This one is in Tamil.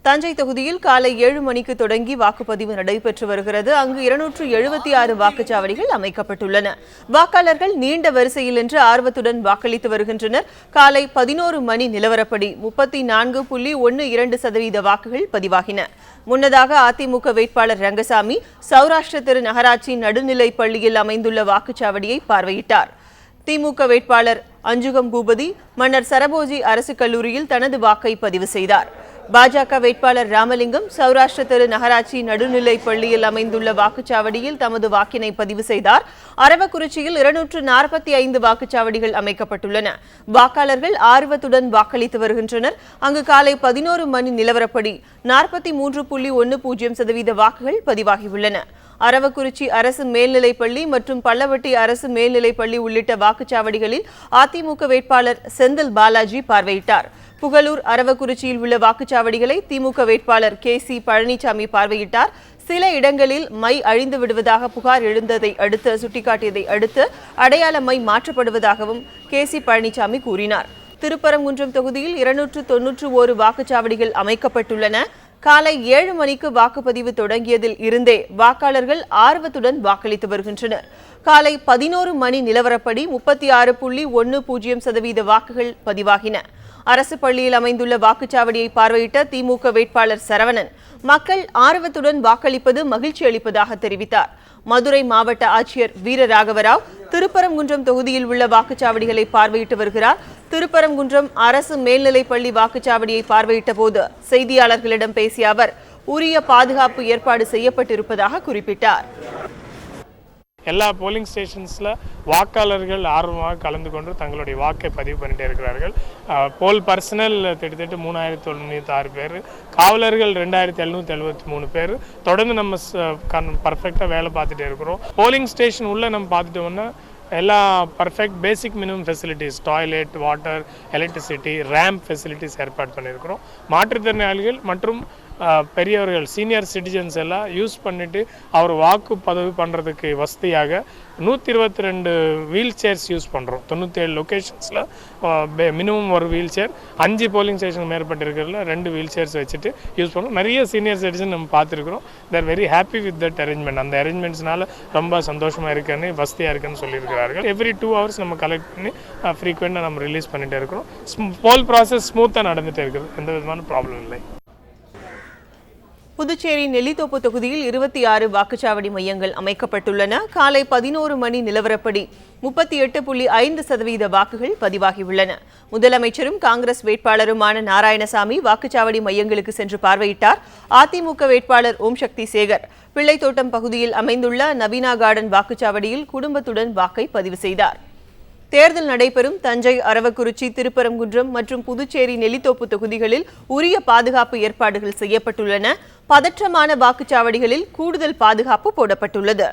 தஞ்சை தொகுதியில் காலை 7 மணிக்கு தொடங்கி வாக்குப்பதிவு நடைபெற்று வருகிறது. அங்கு 276 வாக்குச்சாவடிகள் அமைக்கப்பட்டுள்ளன. வாக்காளர்கள் நீண்ட வரிசையில் நின்று ஆர்வத்துடன் வாக்களித்து வருகின்றனர். காலை 11 மணி நிலவரப்படி 34.12% வாக்குகள் பதிவாகின. முன்னதாக அதிமுக வேட்பாளர் ரங்கசாமி சௌராஷ்டிர திரு நகராட்சி நடுநிலைப் பள்ளியில் அமைந்துள்ள வாக்குச்சாவடியை பார்வையிட்டார். திமுக வேட்பாளர் அஞ்சுகம் பூபதி மன்னர் சரபோஜி அரசு கல்லூரியில் தனது வாக்கை பதிவு செய்தார். பாஜக வேட்பாளர் ராமலிங்கம் சௌராஷ்டிர திரு நகராட்சி நடுநிலைப் பள்ளியில் அமைந்துள்ள வாக்குச்சாவடியில் தமது வாக்கினை பதிவு செய்தார். அரவக்குறிச்சியில் 245 வாக்குச்சாவடிகள் அமைக்கப்பட்டுள்ளன. வாக்காளர்கள் ஆர்வத்துடன் வாக்களித்து வருகின்றனர். அங்கு காலை 11 மணி நிலவரப்படி 43.10% வாக்குகள் பதிவாகியுள்ளன. அரவக்குறிச்சி அரசு மேல்நிலைப்பள்ளி மற்றும் பள்ளவட்டி அரசு மேல்நிலைப்பள்ளி உள்ளிட்ட வாக்குச்சாவடிகளில் அதிமுக வேட்பாளர் செந்தில் பாலாஜி பார்வையிட்டார். புகழூர் அரவக்குறிச்சியில் உள்ள வாக்குச்சாவடிகளை திமுக வேட்பாளர் KC பழனிசாமி பார்வையிட்டார். சில இடங்களில் மை அழிந்து விடுவதாக புகார் எழுந்ததை அடுத்து சுட்டிக்காட்டியதை அடுத்து அடையாள மை மாற்றப்படுவதாகவும் KC பழனிசாமி கூறினார். திருப்பரங்குன்றம் தொகுதியில் 291 வாக்குச்சாவடிகள் அமைக்கப்பட்டுள்ளன. காலை 7 மணிக்கு வாக்குப்பதிவு தொடங்கியதில் இருந்தே வாக்காளர்கள் ஆர்வத்துடன் வாக்களித்து வருகின்றனர். காலை 11 மணி நிலவரப்படி 36.10% வாக்குகள் பதிவாகின. அரசு பள்ளியில் அமைந்துள்ள வாக்குச்சாவடியை பார்வையிட்ட திமுக வேட்பாளர் சரவணன் மக்கள் ஆர்வத்துடன் வாக்களிப்பது மகிழ்ச்சி அளிப்பதாக தெரிவித்தார். மதுரை மாவட்ட ஆட்சியர் வீரராகவராவ் திருப்பரங்குன்றம் தொகுதியில் உள்ள வாக்குச்சாவடிகளை பார்வையிட்டு வருகிறார். திருப்பரங்குன்றம் அரசு மேல்நிலைப்பள்ளி வாக்குச்சாவடியை பார்வையிட்ட போது செய்தியாளர்களிடம் பேசிய அவர் உரிய பாதுகாப்பு ஏற்பாடு செய்யப்பட்டிருப்பதாக குறிப்பிட்டார். எல்லா போலிங் ஸ்டேஷன்ஸில் வாக்காளர்கள் ஆர்வமாக கலந்து கொண்டு தங்களுடைய வாக்கை பதிவு பண்ணிட்டே இருக்கிறார்கள். போல் பர்சனல் கிட்டத்தட்ட 3096 பேர், காவலர்கள் 2773 பேர் தொடர்ந்து நம்ம பர்ஃபெக்டாக வேலை பார்த்துட்டே இருக்கிறோம். போலிங் ஸ்டேஷன் உள்ளே நம்ம பார்த்துட்டோம்னா எல்லா perfect basic minimum facilities, toilet, water, electricity, ramp facilities ஏற்பாடு பண்ணியிருக்கிறோம். மாற்றுத்திறனாளிகள் மற்றும் பெரியவர்கள் சீனியர் சிட்டிசன்ஸ் எல்லாம் யூஸ் பண்ணிவிட்டு அவர் வாக்கு பதிவு பண்ணுறதுக்கு வசதியாக 122 வீல் சேர்ஸ் யூஸ் பண்ணுறோம். 97 லொக்கேஷன்ஸில் மினிமம் ஒரு வீல் சேர், 5 போலிங் ஸ்டேஷன் மேற்பட்டு இருக்கிறதுல 2 வீல் சேர்ஸ் வச்சுட்டு யூஸ் பண்ணுறோம். நிறைய சீனியர் சிட்டிசன் நம்ம பார்த்துருக்குறோம். They're very happy with that arrangement. அந்த அரேஞ்ச்மெண்ட்ஸ்னால ரொம்ப சந்தோஷமாக இருக்குன்னு, வசதியாக இருக்குன்னு சொல்லியிருக்கிறார்கள். எவ்ரி 2 hours நம்ம கலெக்ட் பண்ணி ஃப்ரீக்வெண்ட்டாக நம்ம ரிலீஸ் பண்ணிகிட்டே இருக்கிறோம். போல் ப்ராசஸ் ஸ்மூத்தாக நடந்துகிட்டே இருக்குது, எந்த விதமான ப்ராப்ளம் இல்லை. புதுச்சேரி நெல்லித்தோப்பு தொகுதியில் 26 வாக்குச்சாவடி மையங்கள் அமைக்கப்பட்டுள்ளன. காலை 11 மணி நிலவரப்படி 38.5% வாக்குகள் பதிவாகியுள்ளன. முதலமைச்சரும் காங்கிரஸ் வேட்பாளருமான நாராயணசாமி வாக்குச்சாவடி மையங்களுக்கு சென்று பார்வையிட்டார். அதிமுக வேட்பாளர் ஓம் சக்தி சேகர் பிள்ளைத்தோட்டம் பகுதியில் அமைந்துள்ள நவீனா கார்டன் வாக்குச்சாவடியில் குடும்பத்துடன் வாக்கை பதிவு செய்தார். தேர்தல் நடைபெறும் தஞ்சை, அரவக்குறிச்சி, திருப்பரங்குன்றம் மற்றும் புதுச்சேரி நெல்லித்தோப்பு தொகுதிகளில் உரிய பாதுகாப்பு ஏற்பாடுகள் செய்யப்பட்டுள்ளன. பதற்றமான வாக்குச்சாவடிகளில் கூடுதல் பாதுகாப்பு போடப்பட்டுள்ளது.